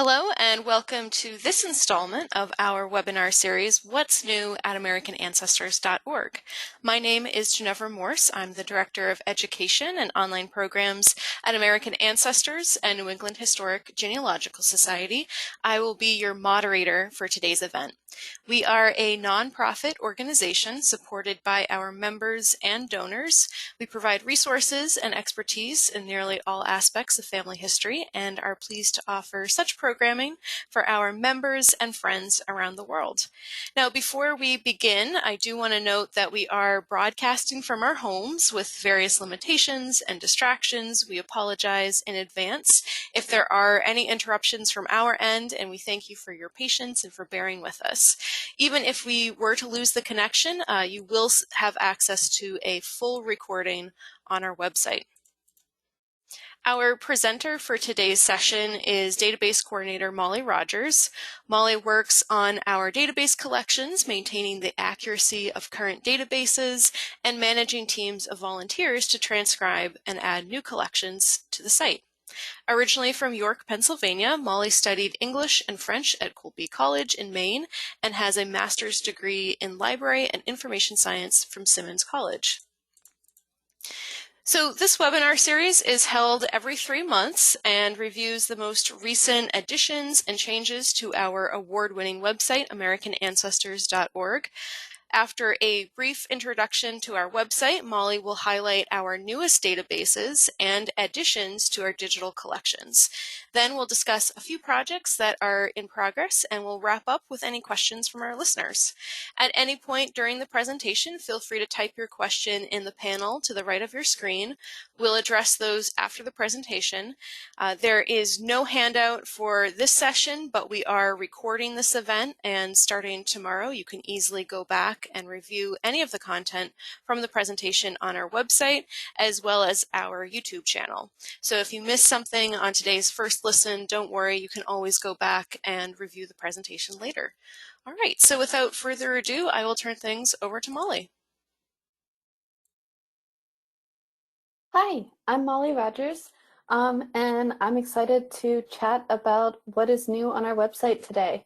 Hello and welcome to this installment of our webinar series, What's New at AmericanAncestors.org. My name is Ginevra Morse. I'm the Director of Education and Online Programs at American Ancestors and New England Historic Genealogical Society. I will be your moderator for today's event. We are a nonprofit organization supported by our members and donors. We provide resources and expertise in nearly all aspects of family history and are pleased to offer such programming for our members and friends around the world. Now, before we begin, I do want to note that we are broadcasting from our homes with various limitations and distractions. We apologize in advance if there are any interruptions from our end, and we thank you for your patience and for bearing with us. Even if we were to lose the connection, you will have access to a full recording on our website. Our presenter for today's session is Database Coordinator Molly Rogers. Molly works on our database collections, maintaining the accuracy of current databases, and managing teams of volunteers to transcribe and add new collections to the site. Originally from York, Pennsylvania, Molly studied English and French at Colby College in Maine and has a master's degree in library and information science from Simmons College. So this webinar series is held every 3 months and reviews the most recent additions and changes to our award-winning website, AmericanAncestors.org. After a brief introduction to our website, Molly will highlight our newest databases and additions to our digital collections. Then we'll discuss a few projects that are in progress, and we'll wrap up with any questions from our listeners. At any point during the presentation, feel free to type your question in the panel to the right of your screen. We'll address those after the presentation. There is no handout for this session, but we are recording this event, and starting tomorrow, you can easily go back and review any of the content from the presentation on our website, as well as our YouTube channel. So if you missed something on today's first listen, don't worry, you can always go back and review the presentation later. All right, so without further ado, I will turn things over to Molly. Hi, I'm Molly Rogers, and I'm excited to chat about what is new on our website today.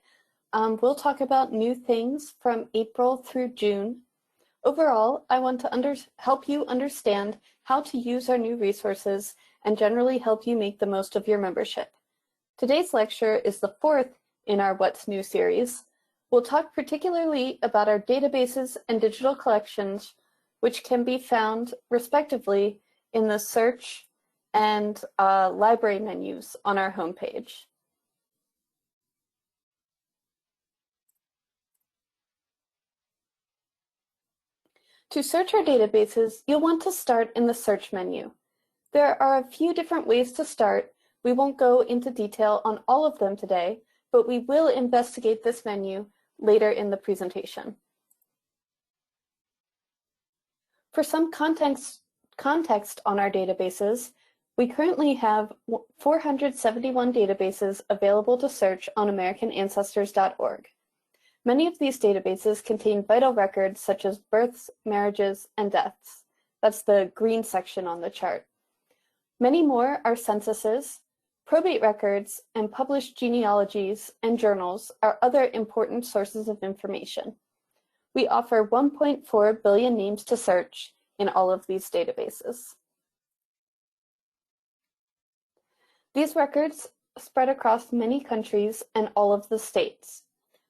We'll talk about new things from April through June. Overall, I want to help you understand how to use our new resources and generally help you make the most of your membership. Today's lecture is the 4th in our What's New series. We'll talk particularly about our databases and digital collections, which can be found respectively in the search and library menus on our homepage. To search our databases, you'll want to start in the search menu. There are a few different ways to start. We won't go into detail on all of them today, but we will investigate this menu later in the presentation. For some context on our databases, we currently have 471 databases available to search on AmericanAncestors.org. Many of these databases contain vital records such as births, marriages, and deaths. That's the green section on the chart. Many more are censuses, probate records, and published genealogies and journals are other important sources of information. We offer 1.4 billion names to search in all of these databases. These records spread across many countries and all of the states.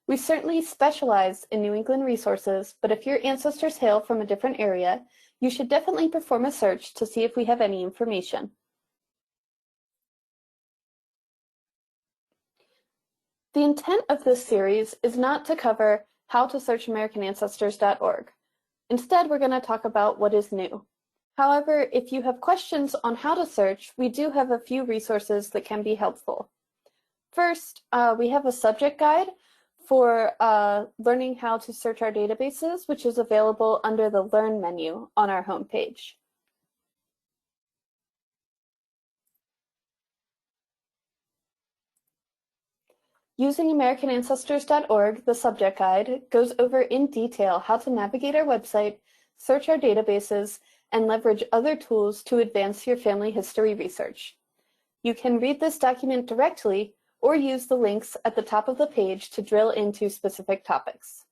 We certainly specialize in New England resources, but if your ancestors hail from a different area, you should definitely perform a search to see if we have any information. The intent of this series is not to cover how to search AmericanAncestors.org. Instead, we're going to talk about what is new. However, if you have questions on how to search, we do have a few resources that can be helpful. First, we have a subject guide for learning how to search our databases, which is available under the Learn menu on our homepage. Using AmericanAncestors.org, the subject guide goes over in detail how to navigate our website, search our databases, and leverage other tools to advance your family history research. You can read this document directly, or use the links at the top of the page to drill into specific topics.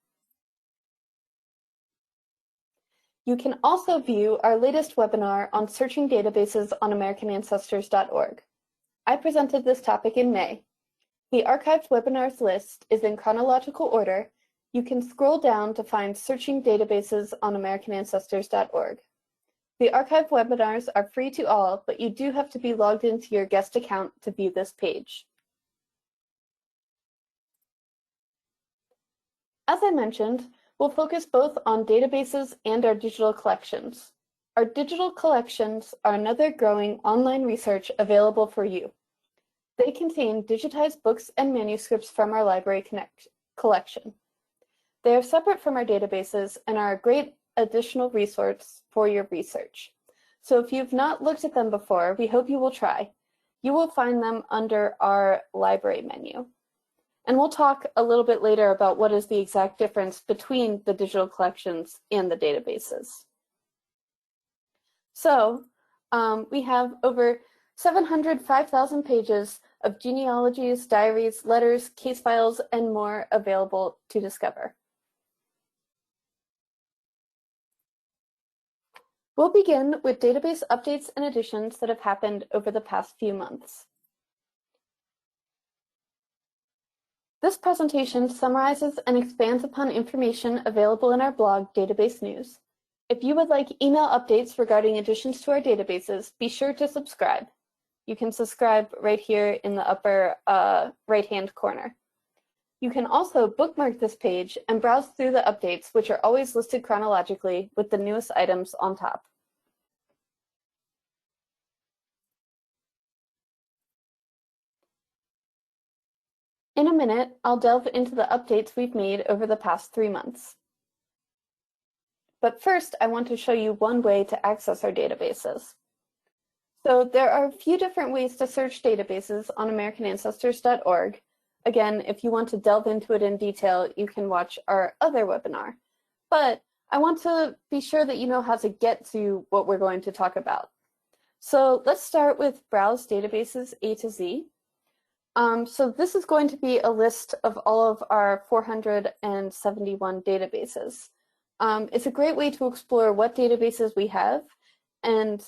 You can also view our latest webinar on searching databases on AmericanAncestors.org. I presented this topic in May. The archived webinars list is in chronological order. You can scroll down to find searching databases on AmericanAncestors.org. The archived webinars are free to all, but you do have to be logged into your guest account to view this page. As I mentioned, we'll focus both on databases and our digital collections. Our digital collections are another growing online research available for you. They contain digitized books and manuscripts from our library collection. They are separate from our databases and are a great additional resource for your research. So if you've not looked at them before, we hope you will try. You will find them under our library menu. And we'll talk a little bit later about what is the exact difference between the digital collections and the databases. So we have over 705,000 pages of genealogies, diaries, letters, case files, and more available to discover. We'll begin with database updates and additions that have happened over the past few months. This presentation summarizes and expands upon information available in our blog, Database News. If you would like email updates regarding additions to our databases, be sure to subscribe. You can subscribe right here in the upper right-hand corner. You can also bookmark this page and browse through the updates, which are always listed chronologically with the newest items on top. In a minute, I'll delve into the updates we've made over the past 3 months. But first, I want to show you one way to access our databases. So there are a few different ways to search databases on AmericanAncestors.org. Again, if you want to delve into it in detail, you can watch our other webinar. But I want to be sure that you know how to get to what we're going to talk about. So let's start with Browse Databases A to Z. So this is going to be a list of all of our 471 databases. It's a great way to explore what databases we have and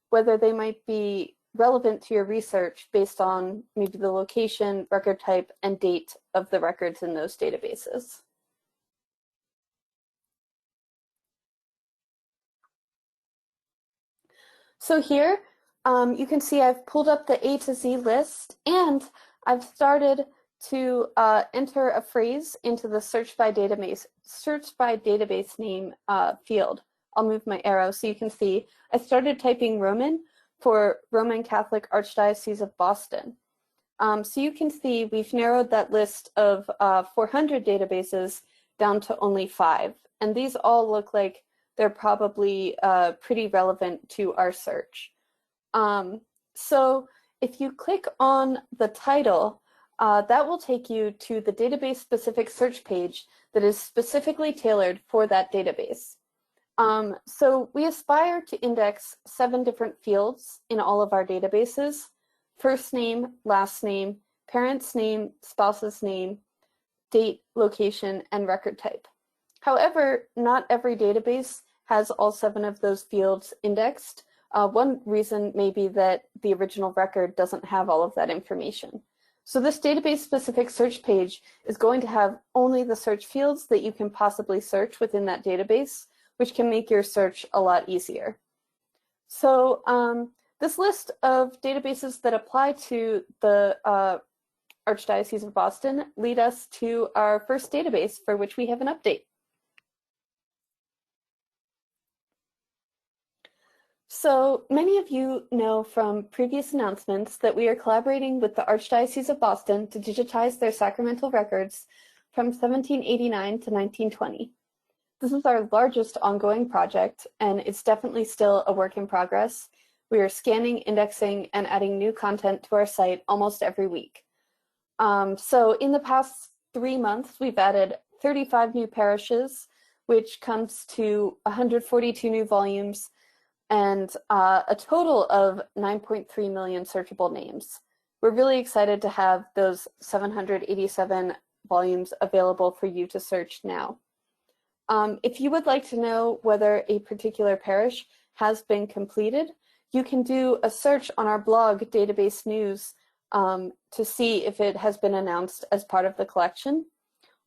whether they might be relevant to your research based on maybe the location, record type, and date of the records in those databases. So here, you can see I've pulled up the A to Z list, and I've started to enter a phrase into the search by database name field. I'll move my arrow so you can see. I started typing Roman for Roman Catholic Archdiocese of Boston. So you can see we've narrowed that list of 400 databases down to only 5. And these all look like they're probably pretty relevant to our search. So if you click on the title, that will take you to the database-specific search page that is specifically tailored for that database. So we aspire to index 7 different fields in all of our databases: first name, last name, parent's name, spouse's name, date, location, and record type. However, not every database has all 7 of those fields indexed. One reason may be that the original record doesn't have all of that information. So this database-specific search page is going to have only the search fields that you can possibly search within that database, which can make your search a lot easier. So this list of databases that apply to the Archdiocese of Boston lead us to our first database for which we have an update. So many of you know from previous announcements that we are collaborating with the Archdiocese of Boston to digitize their sacramental records from 1789 to 1920. This is our largest ongoing project, and it's definitely still a work in progress. We are scanning, indexing, and adding new content to our site almost every week. So in the past 3 months, we've added 35 new parishes, which comes to 142 new volumes, and a total of 9.3 million searchable names. we're really excited to have those 787 volumes available for you to search now. If you would like to know whether a particular parish has been completed, you can do a search on our blog, Database News, to see if it has been announced as part of the collection.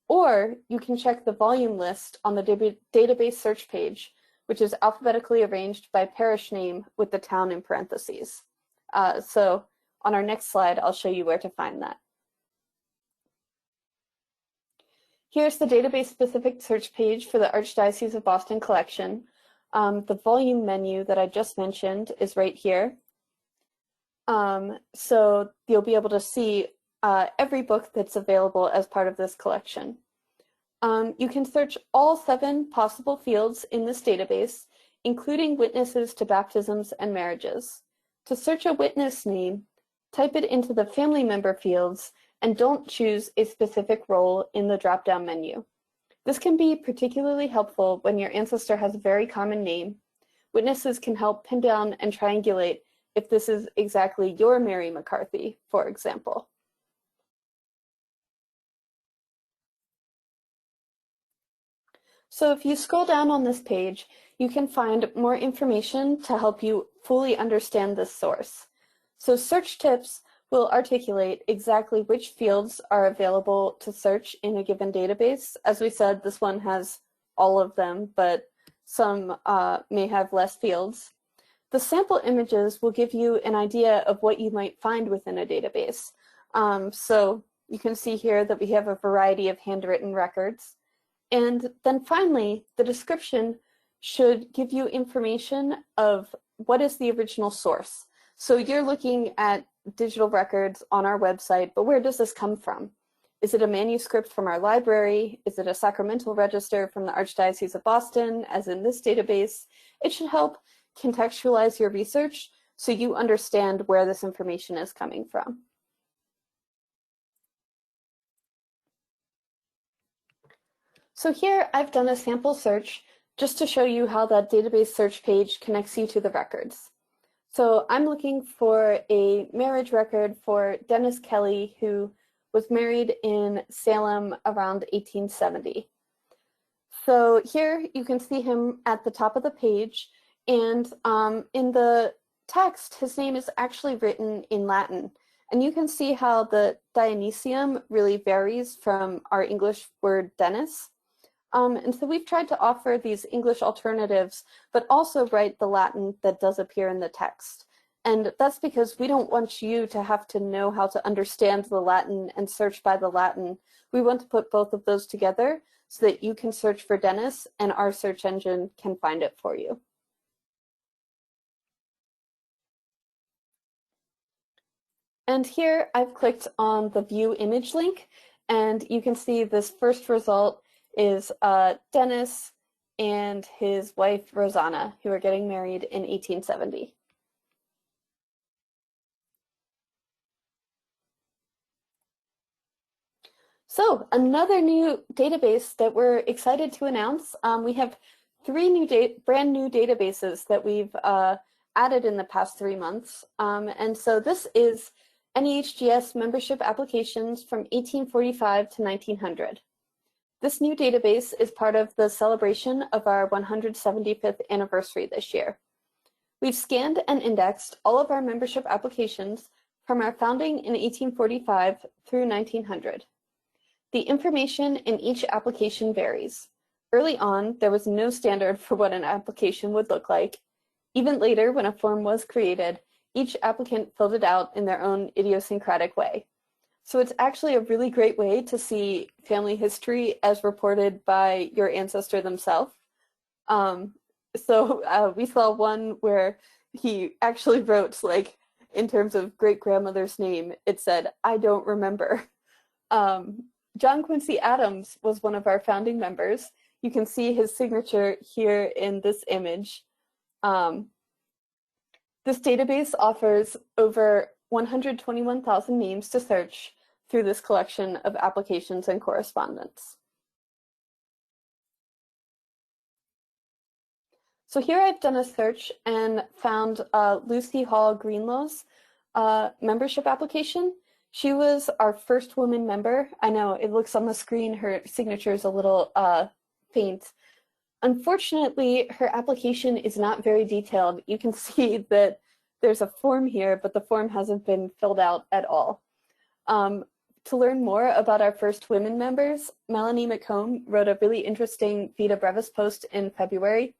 Or you can check the volume list on the database search page, which is alphabetically arranged by parish name with the town in parentheses. So on our next slide, I'll show you where to find that. Here's the database-specific search page for the Archdiocese of Boston collection. The volume menu that I just mentioned is right here. So you'll be able to see every book that's available as part of this collection. You can search all 7 possible fields in this database, including witnesses to baptisms and marriages. To search a witness name, type it into the family member fields and don't choose a specific role in the drop-down menu. This can be particularly helpful when your ancestor has a very common name. Witnesses can help pin down and triangulate if this is exactly your Mary McCarthy, for example. So if you scroll down on this page, you can find more information to help you fully understand this source. So search tips will articulate exactly which fields are available to search in a given database. As we said, this one has all of them, but some may have less fields. The sample images will give you an idea of what you might find within a database. So you can see here that we have a variety of handwritten records. And then finally, the description should give you information of what is the original source. So you're looking at digital records on our website, but where does this come from? Is it a manuscript from our library? Is it a sacramental register from the Archdiocese of Boston, as in this database? It should help contextualize your research so you understand where this information is coming from. So here I've done a sample search just to show you how that database search page connects you to the records. So I'm looking for a marriage record for Dennis Kelly, who was married in Salem around 1870. So here you can see him at the top of the page, and in the text, his name is actually written in Latin. And you can see how the Dionysium really varies from our English word Dennis. And so we've tried to offer these English alternatives, but also write the Latin that does appear in the text. And that's because we don't want you to have to know how to understand the Latin and search by the Latin. We want to put both of those together so that you can search for Dennis and our search engine can find it for you. And here I've clicked on the view image link, and you can see this first result is Dennis and his wife Rosanna, who are getting married in 1870. So another new database that we're excited to announce, we have 3 brand new databases that we've added in the past 3 months. And so this is NEHGS membership applications from 1845 to 1900. This new database is part of the celebration of our 175th anniversary this year. We've scanned and indexed all of our membership applications from our founding in 1845 through 1900. The information in each application varies. Early on, there was no standard for what an application would look like. Even later, when a form was created, each applicant filled it out in their own idiosyncratic way. So it's actually a really great way to see family history as reported by your ancestor themselves. We saw one where he actually wrote, like, in terms of great-grandmother's name, it said, "I don't remember." John Quincy Adams was one of our founding members. You can see his signature here in this image. This database offers over 121,000 names to search through this collection of applications and correspondence. So here I've done a search and found Lucy Hall Greenlaw's membership application. She was our first woman member. I know it looks on the screen, her signature is a little faint. Unfortunately, her application is not very detailed. You can see that there's a form here, but the form hasn't been filled out at all. To learn more about our first women members, Melanie McComb wrote a really interesting Vita Brevis post in February.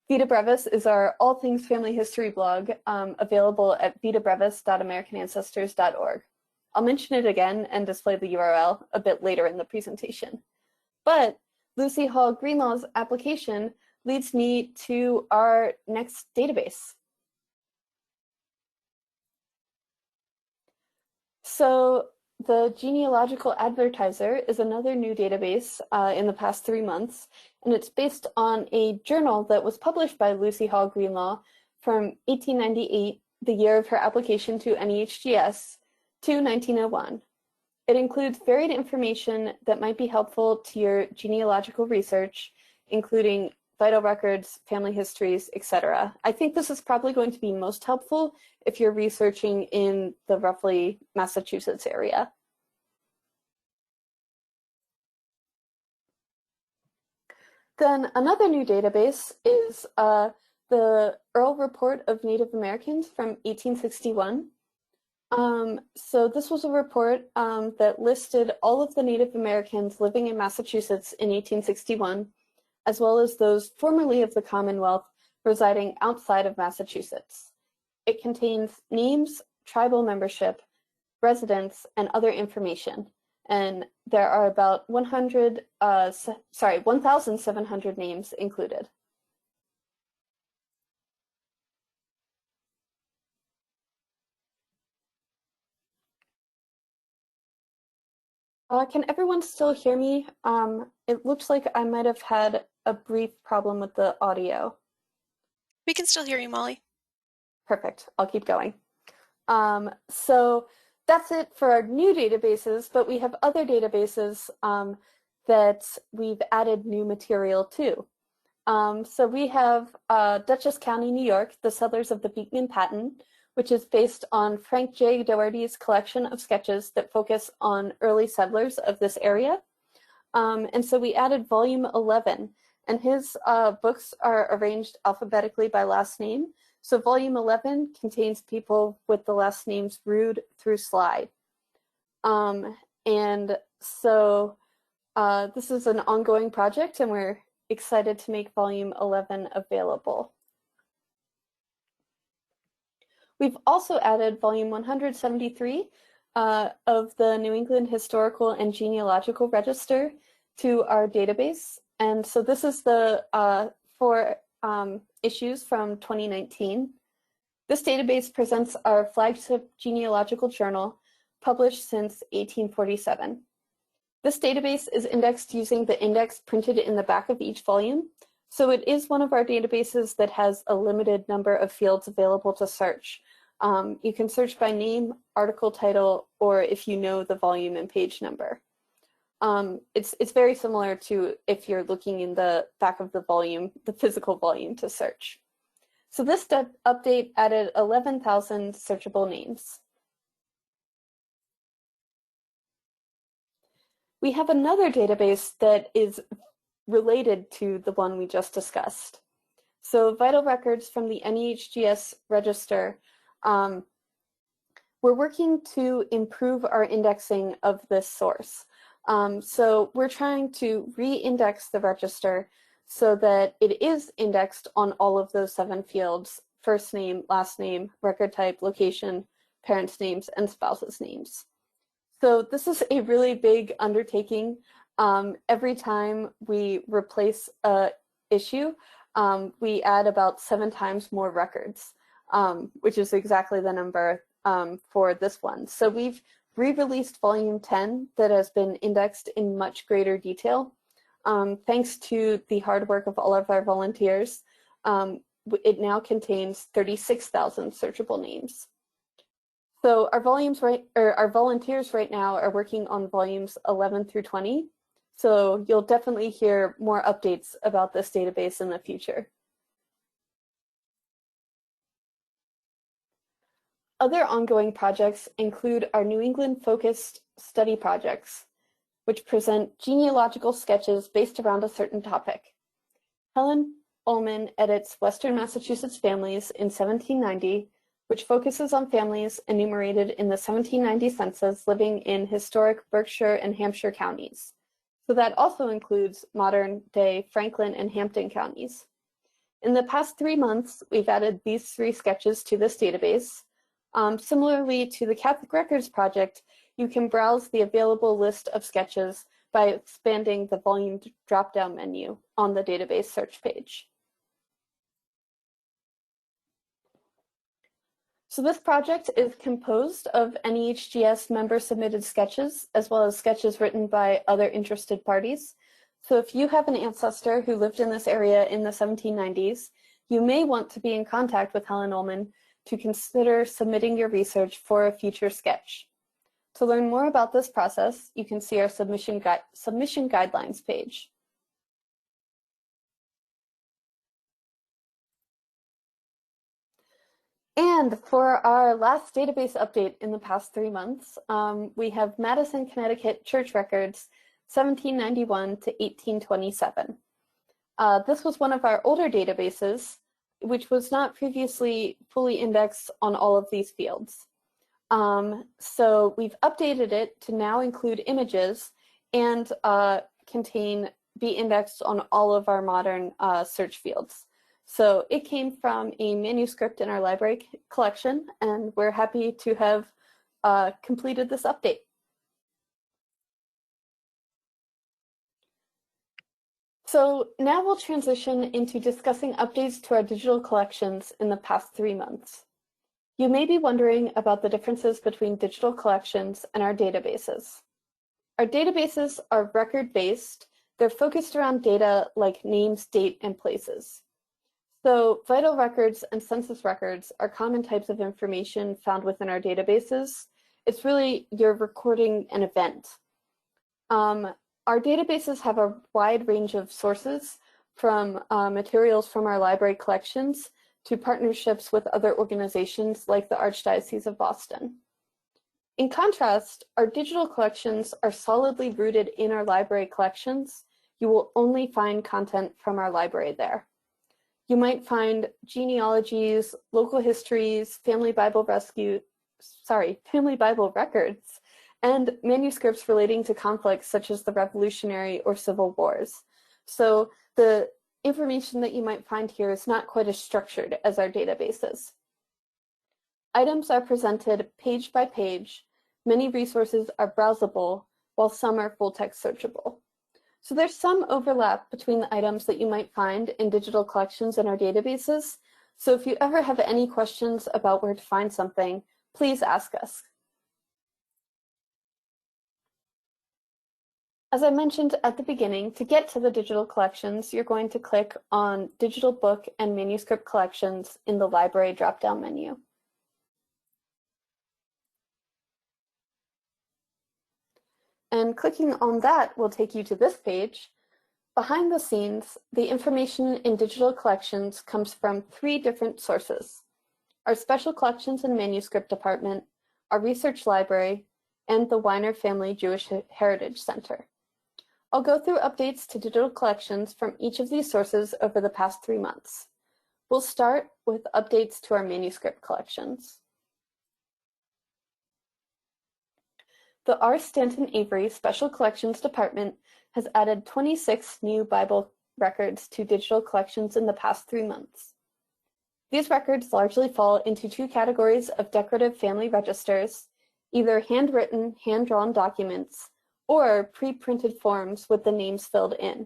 Vita Brevis is our all things family history blog, available at vitabrevis.americanancestors.org. I'll mention it again and display the URL a bit later in the presentation. But Lucy Hall Greenlaw's application leads me to our next database. So the Genealogical Advertiser is another new database in the past 3 months, and it's based on a journal that was published by Lucy Hall Greenlaw from 1898, the year of her application to NEHGS, to 1901. It includes varied information that might be helpful to your genealogical research, including vital records, family histories, etc. I think this is probably going to be most helpful if you're researching in the roughly Massachusetts area. Then another new database is the Earl Report of Native Americans from 1861. So this was a report that listed all of the Native Americans living in Massachusetts in 1861, as well as those formerly of the Commonwealth residing outside of Massachusetts. It contains names, tribal membership, residence, and other information. And there are about 1,700 names included. Can everyone still hear me? It looks like I might have had a brief problem with the audio. We can still hear you, Molly. Perfect. I'll keep going. So that's it for our new databases, but we have other databases that we've added new material to. So we have Dutchess County, New York, The Settlers of the Beekman Patent, which is based on Frank J. Doherty's collection of sketches that focus on early settlers of this area. And so we added volume 11, and his books are arranged alphabetically by last name. So volume 11 contains people with the last names Rood through Sly. And so this is an ongoing project, and we're excited to make volume 11 available. We've also added volume 173 of the New England Historical and Genealogical Register to our database. And so this is the 4 issues from 2019. This database presents our flagship genealogical journal, published since 1847. This database is indexed using the index printed in the back of each volume, so it is one of our databases that has a limited number of fields available to search. You can search by name, article title, or if you know the volume and page number. It's very similar to if you're looking in the back of the volume, the physical volume, to search. So this update added 11,000 searchable names. We have another database that is related to the one we just discussed. So vital records from the NEHGS register. We're working to improve our indexing of this source. So we're trying to re-index the register so that it is indexed on all of those 7 fields: first name, last name, record type, location, parents' names, and spouses' names. So this is a really big undertaking. Every time we replace an issue, we add about 7 times more records, which is exactly the number for this one. So we've re-released volume 10 that has been indexed in much greater detail. Thanks to the hard work of all of our volunteers, it now contains 36,000 searchable names. So our volunteers right now are working on volumes 11 through 20. So you'll definitely hear more updates about this database in the future. Other ongoing projects include our New England-focused study projects, which present genealogical sketches based around a certain topic. Helen Ullman edits Western Massachusetts Families in 1790, which focuses on families enumerated in the 1790 census living in historic Berkshire and Hampshire counties. So that also includes modern-day Franklin and Hampton counties. In the past 3 months, we've added these 3 sketches to this database. Similarly to the Catholic Records Project, you can browse the available list of sketches by expanding the volume drop-down menu on the database search page. So this project is composed of NEHGS member-submitted sketches, as well as sketches written by other interested parties. So if you have an ancestor who lived in this area in the 1790s, you may want to be in contact with Helen Ullman to consider submitting your research for a future sketch. To learn more about this process, you can see our submission guidelines page. And for our last database update in the past 3 months, we have Madison, Connecticut church records, 1791 to 1827. This was one of our older databases, which was not previously fully indexed on all of these fields. So we've updated it to now include images and be indexed on all of our modern search fields. So it came from a manuscript in our library collection, and we're happy to have completed this update. So now we'll transition into discussing updates to our digital collections in the past 3 months. You may be wondering about the differences between digital collections and our databases. Our databases are record-based. They're focused around data like names, date, and places. So vital records and census records are common types of information found within our databases. It's really you're recording an event. Our databases have a wide range of sources, from materials from our library collections to partnerships with other organizations like the Archdiocese of Boston. In contrast, our digital collections are solidly rooted in our library collections. You will only find content from our library there. You might find genealogies, local histories, family Bible records, and manuscripts relating to conflicts such as the Revolutionary or Civil Wars. So the information that you might find here is not quite as structured as our databases. Items are presented page by page. Many resources are browsable, while some are full-text searchable. So there's some overlap between the items that you might find in digital collections and our databases. So if you ever have any questions about where to find something, please ask us. As I mentioned at the beginning, to get to the digital collections, you're going to click on Digital Book and Manuscript Collections in the Library drop-down menu. And clicking on that will take you to this page. Behind the scenes, the information in digital collections comes from 3 different sources: our Special Collections and Manuscript Department, our Research Library, and the Weiner Family Jewish Heritage Center. I'll go through updates to digital collections from each of these sources over the past 3 months. We'll start with updates to our manuscript collections. The R. Stanton Avery Special Collections Department has added 26 new Bible records to digital collections in the past 3 months. These records largely fall into 2 categories of decorative family registers, either handwritten, hand-drawn documents, or pre-printed forms with the names filled in.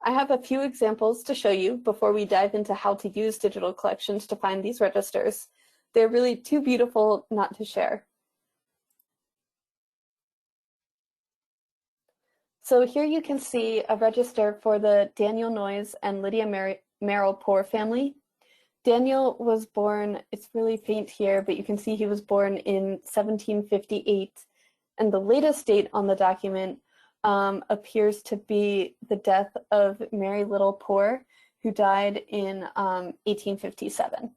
I have a few examples to show you before we dive into how to use digital collections to find these registers. They're really too beautiful not to share. So here you can see a register for the Daniel Noyes and Lydia Merrill Poor family. Daniel was born, it's really faint here, but you can see he was born in 1758. And the latest date on the document appears to be the death of Mary Little Poor, who died in 1857.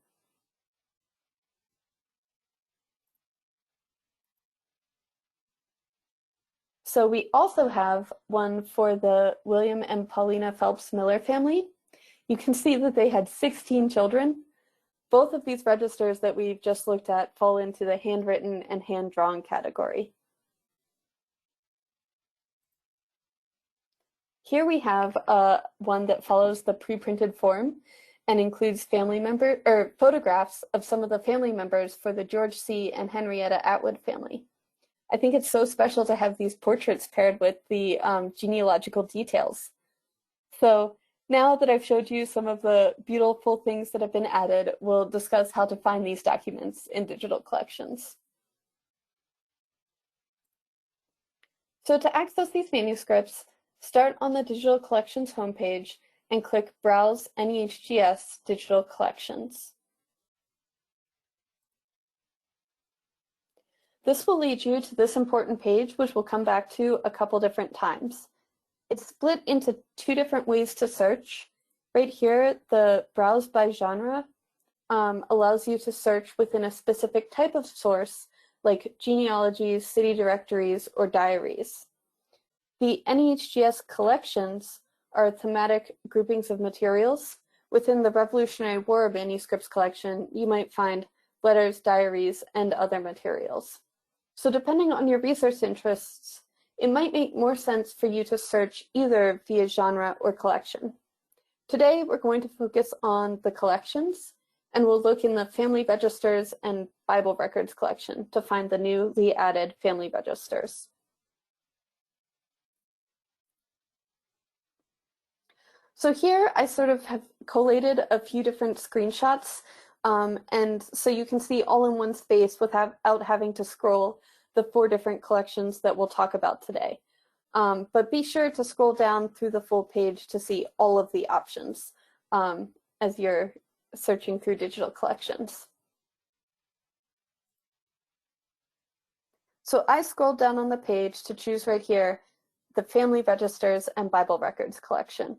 So we also have one for the William and Paulina Phelps Miller family. You can see that they had 16 children. Both of these registers that we've just looked at fall into the handwritten and hand-drawn category. Here we have one that follows the pre-printed form and includes photographs of some of the family members for the George C. and Henrietta Atwood family. I think it's so special to have these portraits paired with the genealogical details. So now that I've showed you some of the beautiful things that have been added, we'll discuss how to find these documents in digital collections. So to access these manuscripts, start on the Digital Collections homepage and click Browse NEHGS Digital Collections. This will lead you to this important page, which we'll come back to a couple different times. It's split into two different ways to search. Right here, the Browse by Genre allows you to search within a specific type of source, like genealogies, city directories, or diaries. The NEHGS collections are thematic groupings of materials. Within the Revolutionary War manuscripts collection, you might find letters, diaries, and other materials. So depending on your research interests, it might make more sense for you to search either via genre or collection. Today, we're going to focus on the collections, and we'll look in the Family Registers and Bible Records collection to find the newly added family registers. So here I sort of have collated a few different screenshots, and so you can see all in one space without having to scroll the 4 different collections that we'll talk about today. But be sure to scroll down through the full page to see all of the options as you're searching through digital collections. So I scrolled down on the page to choose right here the Family Registers and Bible Records collection.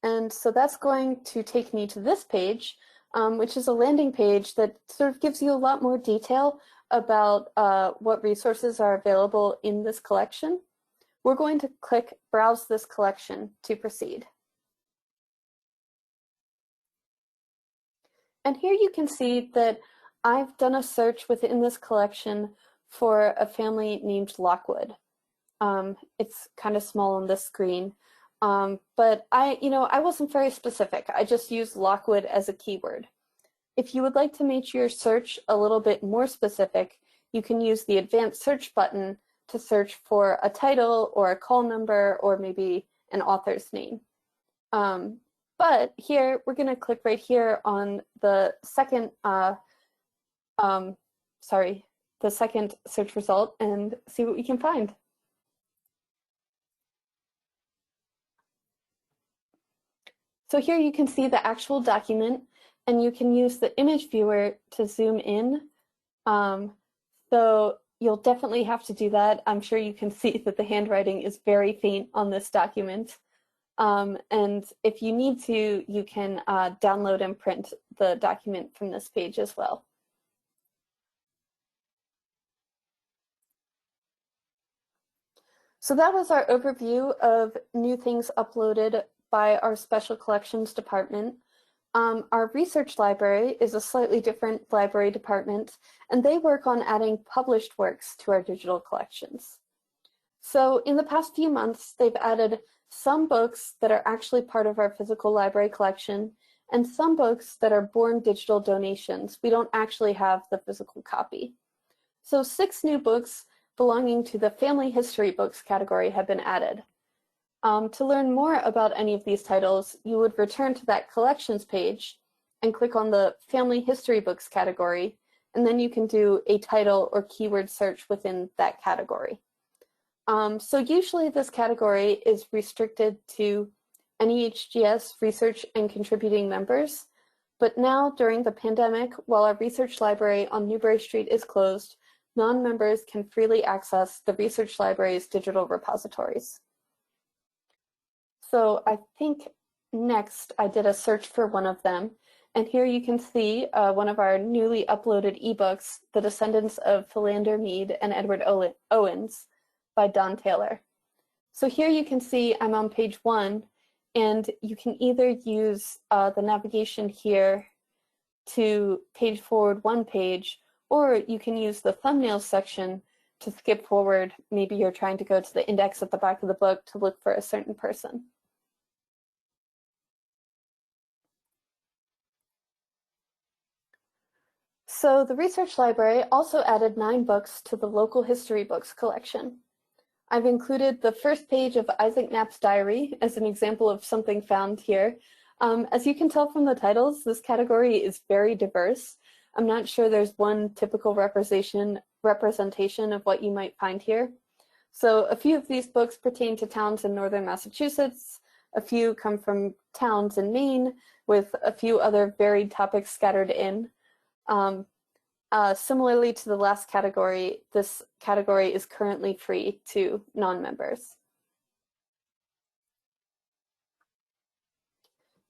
And so that's going to take me to this page, which is a landing page that sort of gives you a lot more detail about what resources are available in this collection. We're going to click Browse this collection to proceed. And here you can see that I've done a search within this collection for a family named Lockwood. It's kind of small on this screen. But I wasn't very specific. I just used Lockwood as a keyword. If you would like to make your search a little bit more specific, you can use the advanced search button to search for a title or a call number or maybe an author's name. But here, we're going to click right here on the second, the second search result and see what we can find. So here you can see the actual document, and you can use the image viewer to zoom in. So you'll definitely have to do that. I'm sure you can see that the handwriting is very faint on this document. And if you need to, you can download and print the document from this page as well. So that was our overview of new things uploaded by our Special Collections Department. Our research library is a slightly different library department, and they work on adding published works to our digital collections. So in the past few months, they've added some books that are actually part of our physical library collection, and some books that are born digital donations. We don't actually have the physical copy. So 6 new books belonging to the Family History Books category have been added. To learn more about any of these titles, you would return to that collections page and click on the Family History Books category, and then you can do a title or keyword search within that category. So usually this category is restricted to NEHGS research and contributing members, but now during the pandemic, while our research library on Newbury Street is closed, non-members can freely access the research library's digital repositories. So I think next I did a search for one of them, And here you can see one of our newly uploaded ebooks, The Descendants of Philander Mead and Edward Owens by Don Taylor. So here you can see I'm on page 1, and you can either use the navigation here to page forward 1 page, or you can use the thumbnails section to skip forward. Maybe you're trying to go to the index at the back of the book to look for a certain person. So the research library also added 9 books to the local history books collection. I've included the first page of Isaac Knapp's diary as an example of something found here. As you can tell from the titles, this category is very diverse. I'm not sure there's one typical representation of what you might find here. So a few of these books pertain to towns in northern Massachusetts. A few come from towns in Maine, with a few other varied topics scattered in. Similarly to the last category, this category is currently free to non-members.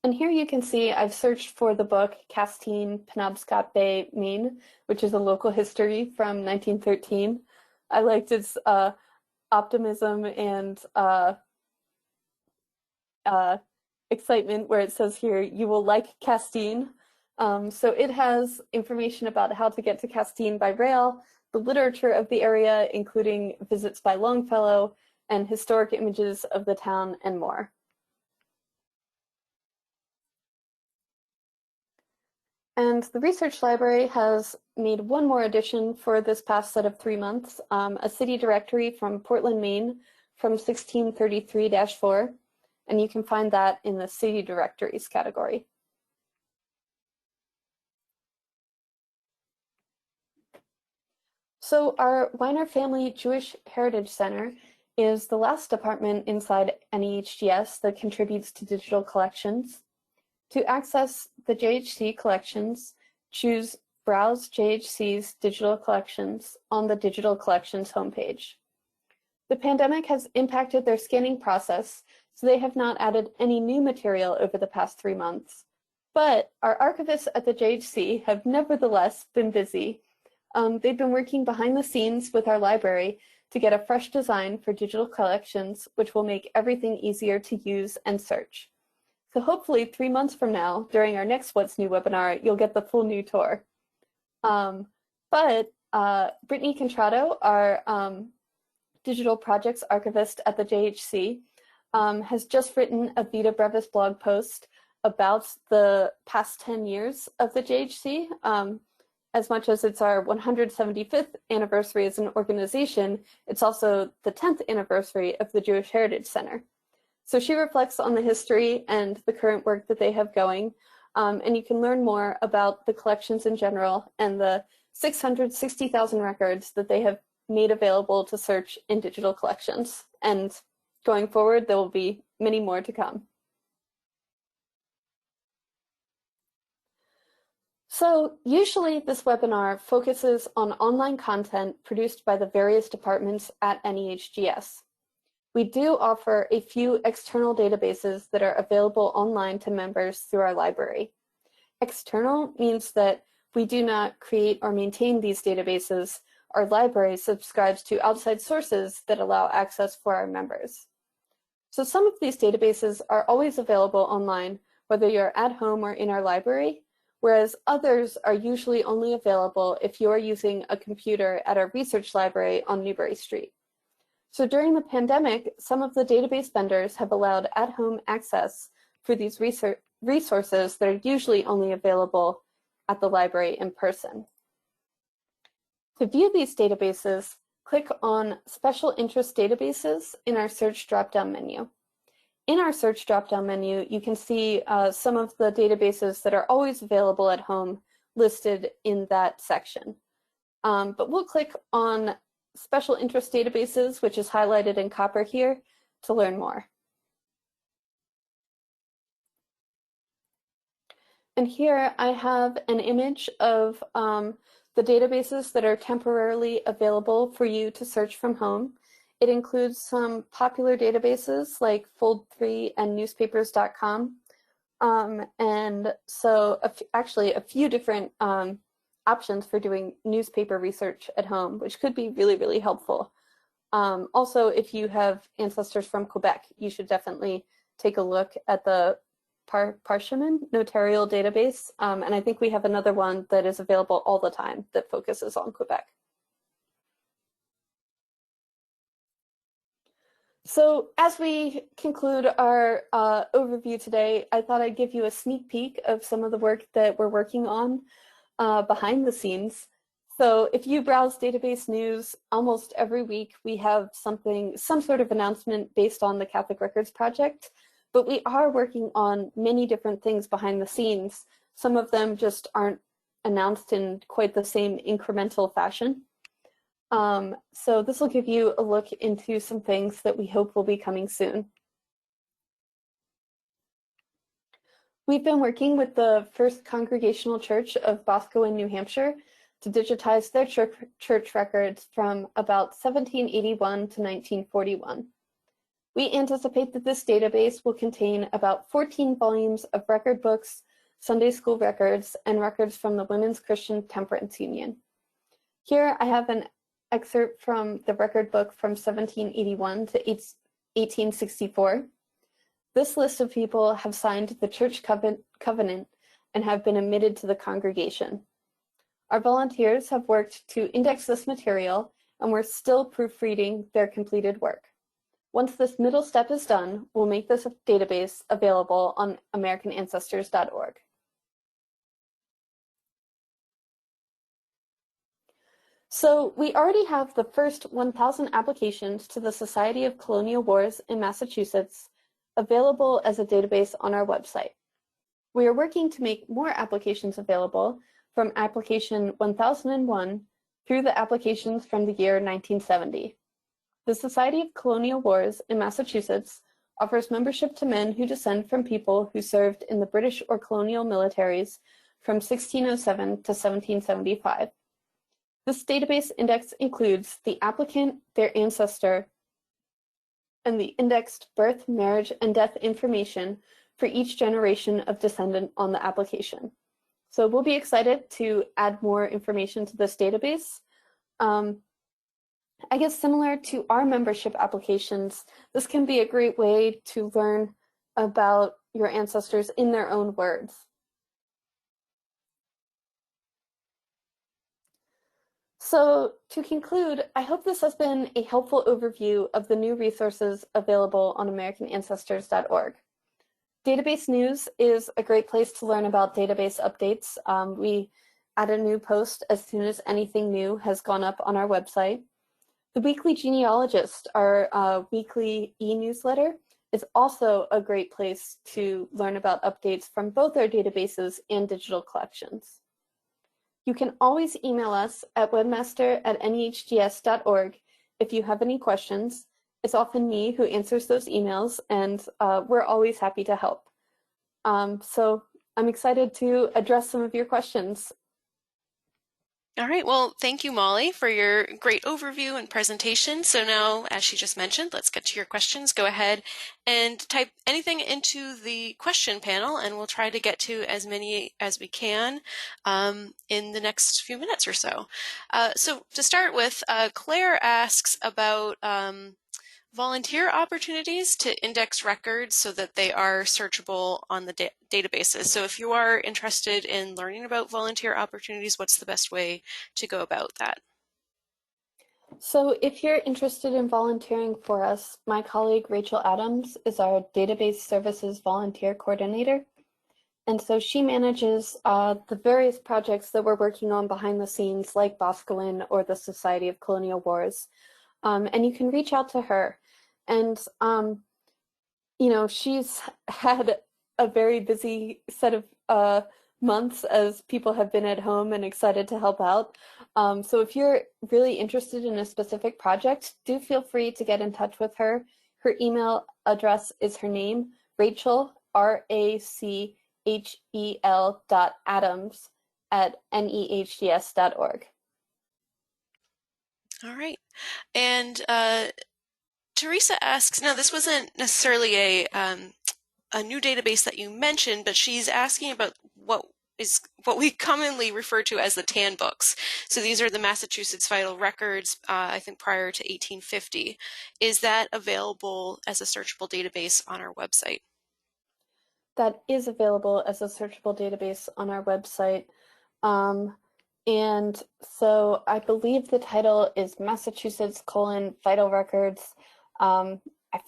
And here you can see I've searched for the book Castine, Penobscot Bay, Maine, which is a local history from 1913. I liked its optimism and excitement where it says here, "You will like Castine." So it has information about how to get to Castine by rail, the literature of the area, including visits by Longfellow, and historic images of the town, and more. And the research library has made one more addition for this past set of 3 months, a city directory from Portland, Maine, from 1633-4, and you can find that in the city directories category. So our Weiner Family Jewish Heritage Center is the last department inside NEHGS that contributes to digital collections. To access the JHC collections, choose Browse JHC's digital collections on the Digital Collections homepage. The pandemic has impacted their scanning process, so they have not added any new material over the past 3 months. But our archivists at the JHC have nevertheless been busy. They've been working behind the scenes with our library to get a fresh design for digital collections, which will make everything easier to use and search. So hopefully 3 months from now, during our next What's New webinar, you'll get the full new tour. But Brittany Contrado, our digital projects archivist at the JHC, has just written a Vita Brevis blog post about the past 10 years of the JHC. As much as it's our 175th anniversary as an organization, it's also the 10th anniversary of the Jewish Heritage Center. So she reflects on the history and the current work that they have going, and you can learn more about the collections in general and the 660,000 records that they have made available to search in digital collections. And going forward, there will be many more to come. So usually this webinar focuses on online content produced by the various departments at NEHGS. We do offer a few external databases that are available online to members through our library. External means that we do not create or maintain these databases. Our library subscribes to outside sources that allow access for our members. So some of these databases are always available online, whether you're at home or in our library, whereas others are usually only available if you are using a computer at our research library on Newbury Street. So during the pandemic, some of the database vendors have allowed at-home access for these resources that are usually only available at the library in person. To view these databases, click on Special Interest Databases in our search drop-down menu. In our search drop-down menu, you can see some of the databases that are always available at home listed in that section. But we'll click on Special Interest Databases, which is highlighted in copper here, to learn more. And here I have an image of the databases that are temporarily available for you to search from home. It includes some popular databases like Fold3 and newspapers.com. And so actually a few different options for doing newspaper research at home, which could be really, really helpful. Also, if you have ancestors from Quebec, you should definitely take a look at the Parchemin Notarial Database. And I think we have another one that is available all the time that focuses on Quebec. So as we conclude our overview today, I thought I'd give you a sneak peek of some of the work that we're working on behind the scenes. So if you browse database news, almost every week we have some sort of announcement based on the Catholic Records Project, but we are working on many different things behind the scenes. Some of them just aren't announced in quite the same incremental fashion. So this will give you a look into some things that we hope will be coming soon. We've been working with the First Congregational Church of Boston, New Hampshire, to digitize their church records from about 1781 to 1941. We anticipate that this database will contain about 14 volumes of record books, Sunday school records, and records from the Women's Christian Temperance Union. Here I have an excerpt from the record book from 1781 to 1864. This list of people have signed the church covenant and have been admitted to the congregation. Our volunteers have worked to index this material, and we're still proofreading their completed work. Once this middle step is done, we'll make this database available on AmericanAncestors.org. So we already have the first 1,000 applications to the Society of Colonial Wars in Massachusetts available as a database on our website. We are working to make more applications available from application 1001 through the applications from the year 1970. The Society of Colonial Wars in Massachusetts offers membership to men who descend from people who served in the British or colonial militaries from 1607 to 1775. This database index includes the applicant, their ancestor, and the indexed birth, marriage, and death information for each generation of descendant on the application. So we'll be excited to add more information to this database. I guess similar to our membership applications, this can be a great way to learn about your ancestors in their own words. So to conclude, I hope this has been a helpful overview of the new resources available on AmericanAncestors.org. Database news is a great place to learn about database updates. We add a new post as soon as anything new has gone up on our website. The Weekly Genealogist, our weekly e-newsletter, is also a great place to learn about updates from both our databases and digital collections. You can always email us at webmaster@nehgs.org if you have any questions. It's often me who answers those emails, and we're always happy to help. So I'm excited to address some of your questions. All right, well, thank you, Molly, for your great overview and presentation. So now, as she just mentioned, let's get to your questions. Go ahead and type anything into the question panel, and we'll try to get to as many as we can in the next few minutes or so. So to start with, Claire asks about volunteer opportunities to index records so that they are searchable on the databases. So if you are interested in learning about volunteer opportunities, what's the best way to go about that? So if you're interested in volunteering for us, my colleague Rachel Adams is our Database Services Volunteer Coordinator. And so she manages the various projects that we're working on behind the scenes, like Boscawen or the Society of Colonial Wars. And you can reach out to her. And, she's had a very busy set of months as people have been at home and excited to help out. So if you're really interested in a specific project, do feel free to get in touch with her. Her email address is her name, Rachel, RACHEL.Adams@nehgs.org. All right. And Teresa asks, now this wasn't necessarily a a new database that you mentioned, but she's asking about what we commonly refer to as the TAN books. So these are the Massachusetts vital records, I think prior to 1850. Is that available as a searchable database on our website? That is available as a searchable database on our website. Um, and so I believe the title is Massachusetts Vital Records. I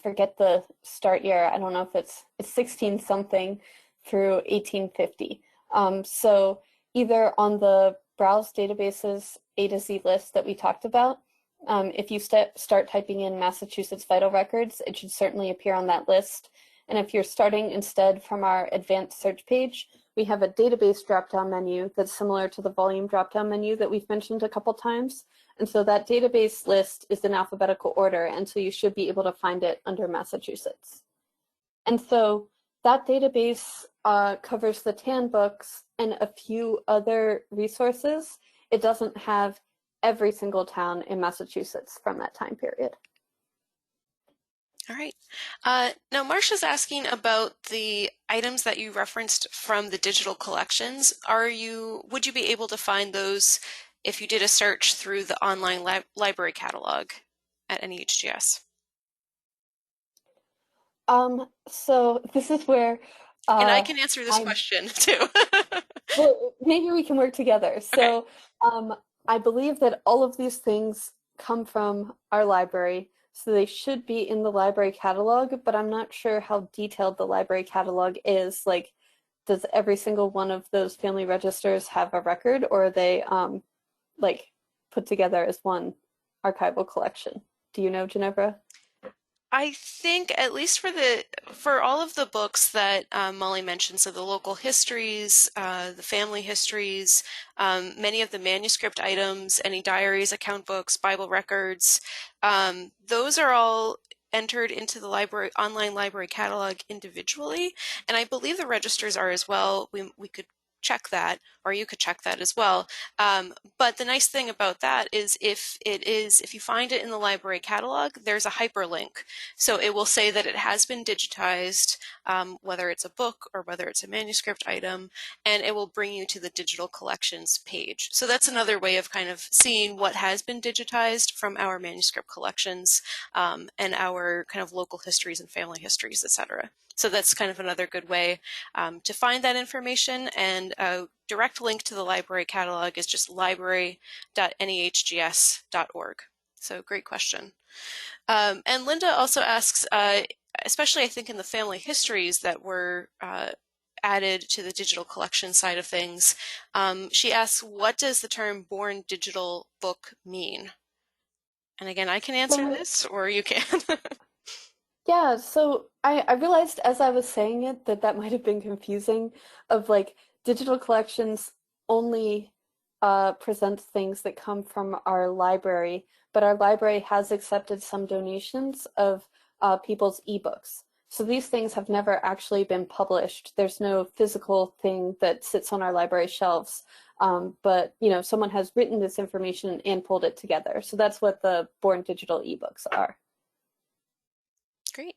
forget the start year. I don't know if it's 16 something through 1850. So either on the browse databases A to Z list that we talked about, if you start typing in Massachusetts Vital Records, it should certainly appear on that list. And if you're starting instead from our advanced search page, we have a database drop-down menu that's similar to the volume drop-down menu that we've mentioned a couple times. And so that database list is in alphabetical order, and so you should be able to find it under Massachusetts. And so that database covers the TAN books and a few other resources. It doesn't have every single town in Massachusetts from that time period. All right. Now, Marcia's asking about the items that you referenced from the digital collections. Would you be able to find those if you did a search through the online library catalog at NEHGS? So this is where And I can answer this question too. well, maybe we can work together. Okay. So I believe that all of these things come from our library, so they should be in the library catalog, but I'm not sure how detailed the library catalog is. Like, does every single one of those family registers have a record, or are they like put together as one archival collection? Do you know, Ginevra? I think at least for all of the books that Molly mentioned, so the local histories, the family histories, many of the manuscript items, any diaries, account books, Bible records, those are all entered into the online library catalog individually, and I believe the registers are as well. We could check that, or you could check that as well. But the nice thing about that is if you find it in the library catalog, there's a hyperlink. So it will say that it has been digitized, whether it's a book or whether it's a manuscript item, and it will bring you to the digital collections page. So that's another way of kind of seeing what has been digitized from our manuscript collections and our kind of local histories and family histories, etc. So that's kind of another good way to find that information, and a direct link to the library catalog is just library.nehgs.org. So great question. And Linda also asks, especially I think in the family histories that were added to the digital collection side of things, she asks, what does the term born digital book mean? And again, I can answer this, or you can. Yeah, so I realized as I was saying it that that might have been confusing of like digital collections only present things that come from our library, but our library has accepted some donations of people's ebooks. So these things have never actually been published. There's no physical thing that sits on our library shelves. But you know, someone has written this information and pulled it together. So that's what the Born Digital ebooks are. Great.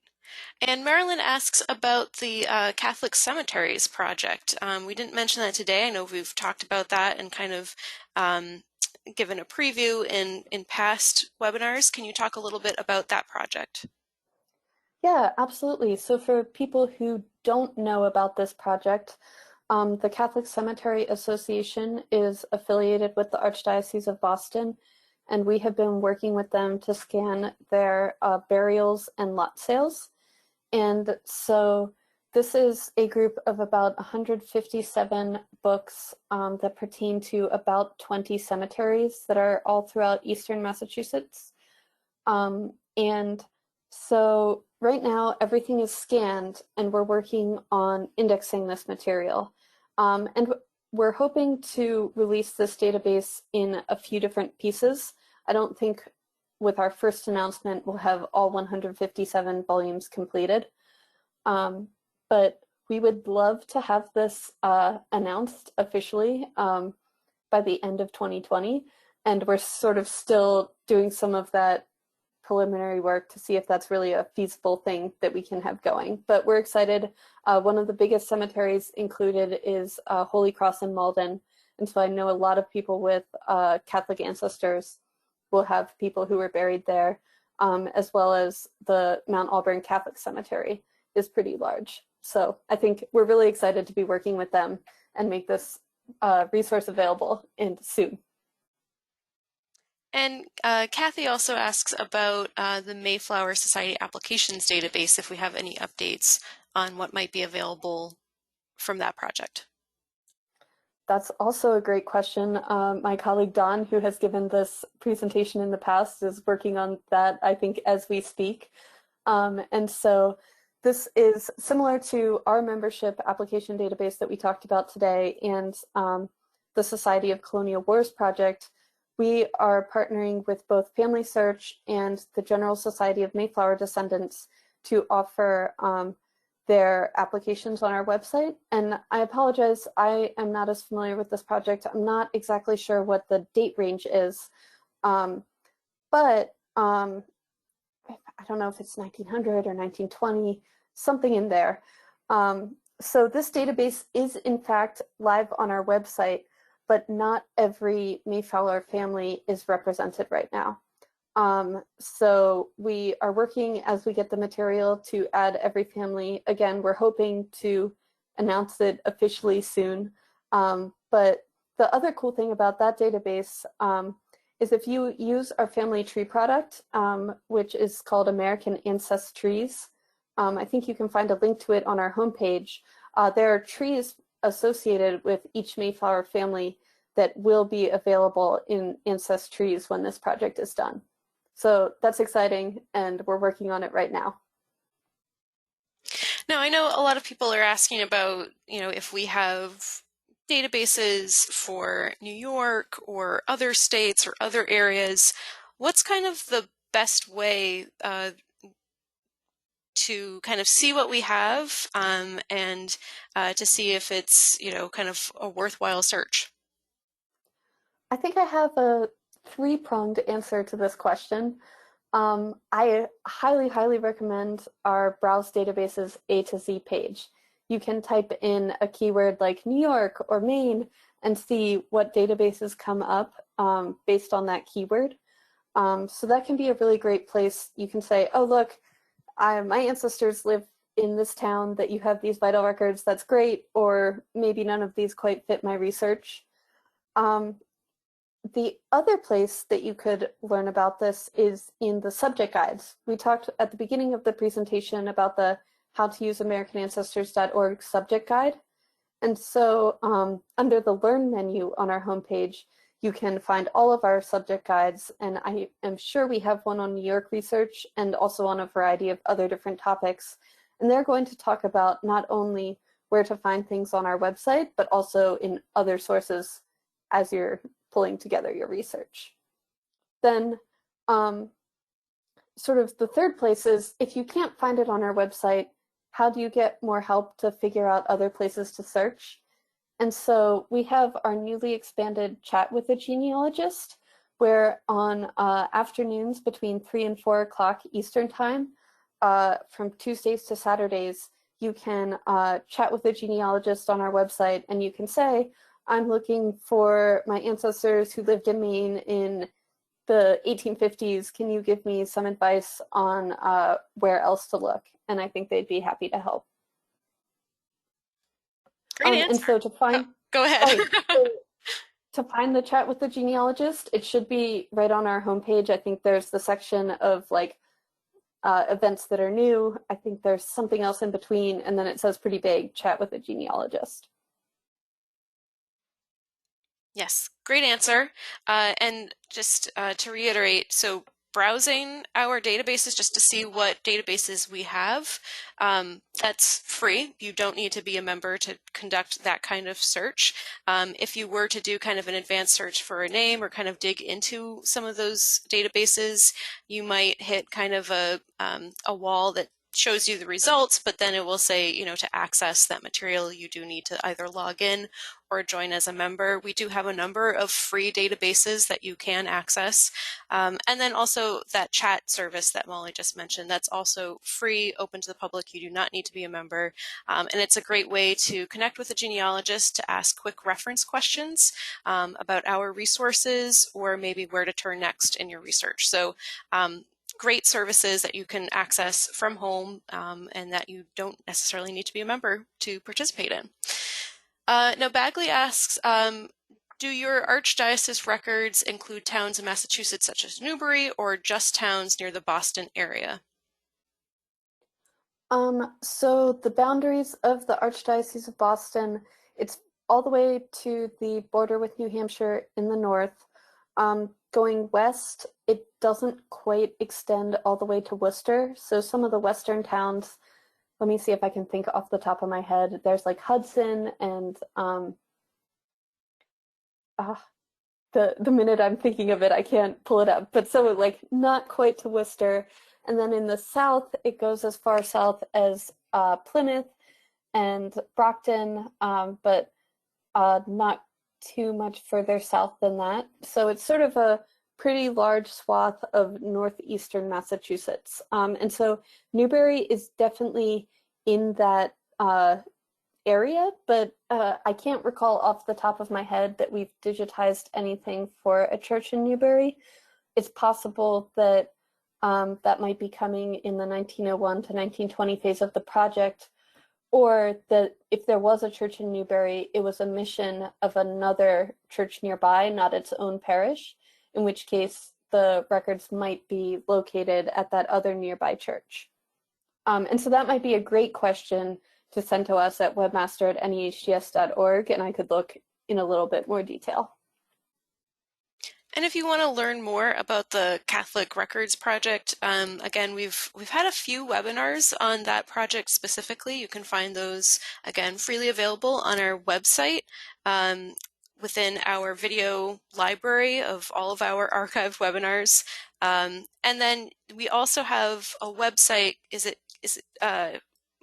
And Marilyn asks about the Catholic Cemeteries project. We didn't mention that today. I know we've talked about that and kind of given a preview in past webinars. Can you talk a little bit about that project? Yeah, absolutely. So for people who don't know about this project, the Catholic Cemetery Association is affiliated with the Archdiocese of Boston, and we have been working with them to scan their burials and lot sales. And so this is a group of about 157 books that pertain to about 20 cemeteries that are all throughout Eastern Massachusetts. And so right now everything is scanned and we're working on indexing this material. And we're hoping to release this database in a few different pieces. I don't think with our first announcement we'll have all 157 volumes completed. But we would love to have this announced officially by the end of 2020. And we're sort of still doing some of that preliminary work to see if that's really a feasible thing that we can have going. But we're excited. One of the biggest cemeteries included is Holy Cross in Malden. And so I know a lot of people with Catholic ancestors will have people who were buried there, as well as the Mount Auburn Catholic Cemetery is pretty large. So I think we're really excited to be working with them and make this resource available and soon. And Kathy also asks about the Mayflower Society Applications database, if we have any updates on what might be available from that project. That's also a great question. My colleague Don, who has given this presentation in the past, is working on that, I think, as we speak. And so this is similar to our membership application database that we talked about today and the Society of Colonial Wars project. We are partnering with both Family Search and the General Society of Mayflower Descendants to offer their applications on our website. And I apologize, I am not as familiar with this project. I'm not exactly sure what the date range is, but I don't know if it's 1900 or 1920, something in there. So this database is in fact live on our website, but not every Mayflower family is represented right now. So we are working as we get the material to add every family. Again, we're hoping to announce it officially soon. But the other cool thing about that database is if you use our family tree product, which is called American Ancestries, I think you can find a link to it on our homepage. There are trees associated with each Mayflower family that will be available in Ancestries when this project is done. So that's exciting, and we're working on it right now. Now, I know a lot of people are asking about, if we have databases for New York or other states or other areas, what's kind of the best way to kind of see what we have and to see if it's, kind of a worthwhile search? I think I have a three-pronged answer to this question. I highly, highly recommend our Browse Databases A to Z page. You can type in a keyword like New York or Maine and see what databases come up based on that keyword. So that can be a really great place. You can say, oh, look, my ancestors live in this town that you have these vital records. That's great. Or maybe none of these quite fit my research. The other place that you could learn about this is in the subject guides. We talked at the beginning of the presentation about the How to Use AmericanAncestors.org subject guide. And so under the Learn menu on our homepage, you can find all of our subject guides. And I am sure we have one on New York research and also on a variety of other different topics. And they're going to talk about not only where to find things on our website, but also in other sources as you're pulling together your research. Then sort of the third place is if you can't find it on our website, how do you get more help to figure out other places to search? And so we have our newly expanded Chat with a Genealogist, where on afternoons between 3 and 4 o'clock Eastern Time, from Tuesdays to Saturdays, you can chat with a genealogist on our website, and you can say, I'm looking for my ancestors who lived in Maine in the 1850s. Can you give me some advice on where else to look? And I think they'd be happy to help. Great answer. And so to find, go ahead. To find the Chat with the Genealogist, it should be right on our homepage. I think there's the section of like events that are new. I think there's something else in between, and then it says pretty big, Chat with a Genealogist. Yes, great answer. And just to reiterate, so browsing our databases just to see what databases we have, that's free. You don't need to be a member to conduct that kind of search. If you were to do kind of an advanced search for a name or kind of dig into some of those databases, you might hit kind of a wall that shows you the results, but then it will say, to access that material, you do need to either log in or join as a member. We do have a number of free databases that you can access. And then also that chat service that Molly just mentioned, that's also free, open to the public. You do not need to be a member. And it's a great way to connect with a genealogist to ask quick reference questions about our resources or maybe where to turn next in your research. So great services that you can access from home and that you don't necessarily need to be a member to participate in. Now, Bagley asks, do your Archdiocese records include towns in Massachusetts such as Newbury or just towns near the Boston area? So the boundaries of the Archdiocese of Boston, it's all the way to the border with New Hampshire in the north. Going west, it doesn't quite extend all the way to Worcester. So some of the western towns, let me see if I can think off the top of my head. There's like Hudson and the minute I'm thinking of it, I can't pull it up. But so like not quite to Worcester. And then in the south, it goes as far south as Plymouth and Brockton, but not too much further south than that. So it's sort of a pretty large swath of northeastern Massachusetts. And so Newbury is definitely in that area, but I can't recall off the top of my head that we've digitized anything for a church in Newbury. It's possible that that might be coming in the 1901 to 1920 phase of the project, or that if there was a church in Newbury, it was a mission of another church nearby, not its own parish, in which case the records might be located at that other nearby church. And so that might be a great question to send to us at webmaster@nehds.org, and I could look in a little bit more detail. And if you want to learn more about the Catholic Records Project, again, we've had a few webinars on that project specifically. You can find those, again, freely available on our website within our video library of all of our archived webinars. And then we also have a website. Is it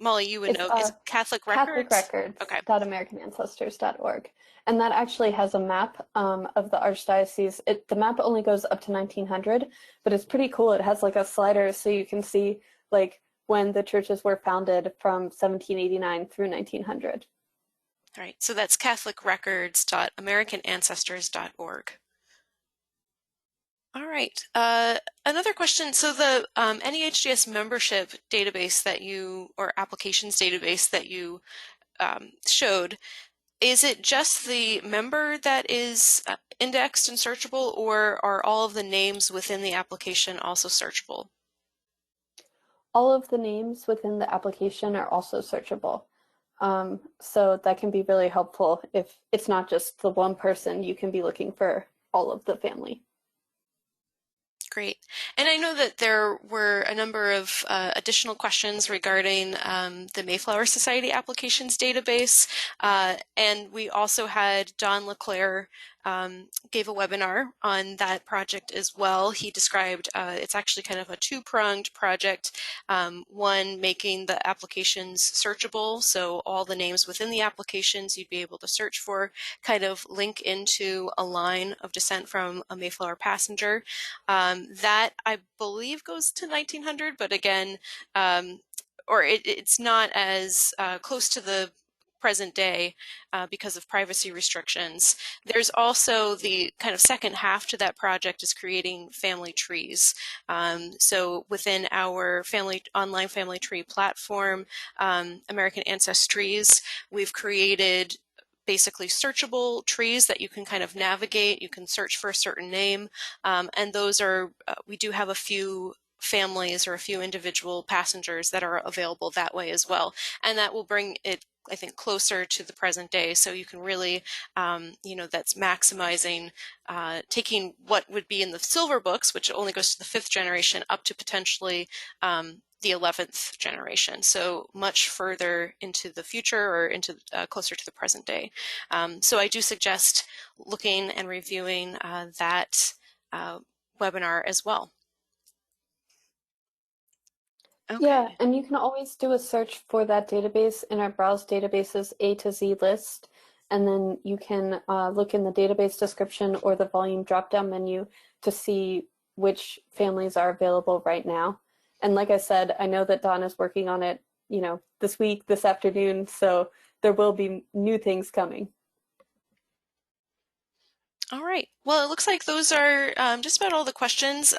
Molly, you would It's know, is Catholic Records? Okay. catholicrecords.americanancestors.org. And that actually has a map of the Archdiocese. The map only goes up to 1900, but it's pretty cool. It has like a slider so you can see like when the churches were founded from 1789 through 1900. All right, so that's catholicrecords.americanancestors.org. All right. Another question. So the NEHDS membership database that you, or applications database that you showed, is it just the member that is indexed and searchable, or are all of the names within the application also searchable? All of the names within the application are also searchable. So that can be really helpful if it's not just the one person, you can be looking for all of the family. Great. And I know that there were a number of additional questions regarding the Mayflower Society applications database. And we also had Don LeClaire gave a webinar on that project as well. He described it's actually kind of a two-pronged project. One, making the applications searchable, so all the names within the applications you'd be able to search for kind of link into a line of descent from a Mayflower passenger. That I believe goes to 1900, but again, or it's not as close to the present day because of privacy restrictions. There's also the kind of second half to that project is creating family trees. So within our online family tree platform, American Ancestries, we've created basically searchable trees that you can kind of navigate. You can search for a certain name, and those are, we do have a few families or a few individual passengers that are available that way as well. And that will bring it, I think, closer to the present day. So you can really, that's maximizing, taking what would be in the silver books, which only goes to the 5th generation, up to potentially the 11th generation. So much further into the future or into closer to the present day. So I do suggest looking and reviewing that webinar as well. Okay. Yeah, and you can always do a search for that database in our Browse Databases A to Z list, And then you can look in the database description or the volume drop-down menu to see which families are available right now. And like I said, I know that Dawn is working on it, this week, this afternoon, so there will be new things coming. All right. Well, it looks like those are just about all the questions.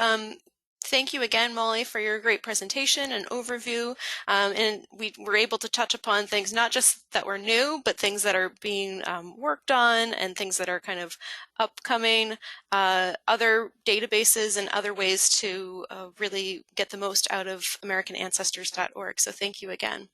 Thank you again, Molly, for your great presentation and overview. And we were able to touch upon things not just that were new, but things that are being worked on and things that are kind of upcoming, other databases and other ways to really get the most out of AmericanAncestors.org. So thank you again.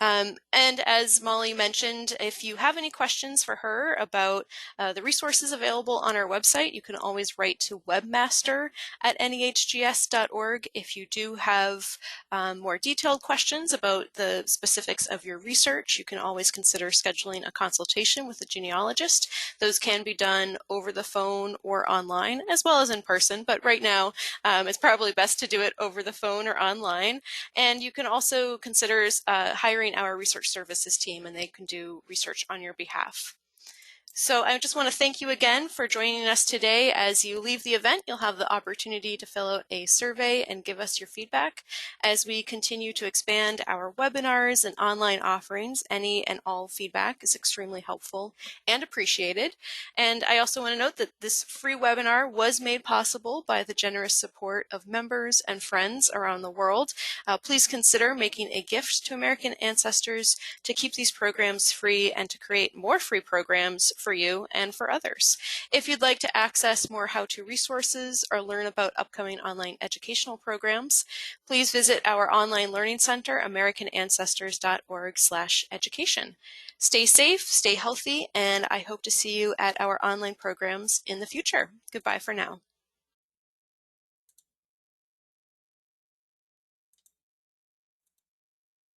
And as Molly mentioned, if you have any questions for her about the resources available on our website, you can always write to webmaster@nehgs.org. If you do have more detailed questions about the specifics of your research, you can always consider scheduling a consultation with a genealogist. Those can be done over the phone or online, as well as in person, but right now it's probably best to do it over the phone or online. And you can also consider hiring our research services team, and they can do research on your behalf. So I just want to thank you again for joining us today. As you leave the event, you'll have the opportunity to fill out a survey and give us your feedback. As we continue to expand our webinars and online offerings, any and all feedback is extremely helpful and appreciated. And I also want to note that this free webinar was made possible by the generous support of members and friends around the world. Please consider making a gift to American Ancestors to keep these programs free and to create more free programs for you and for others. If you'd like to access more how-to resources or learn about upcoming online educational programs, please visit our online learning center, americanancestors.org/education. Stay safe, stay healthy, and I hope to see you at our online programs in the future. Goodbye for now.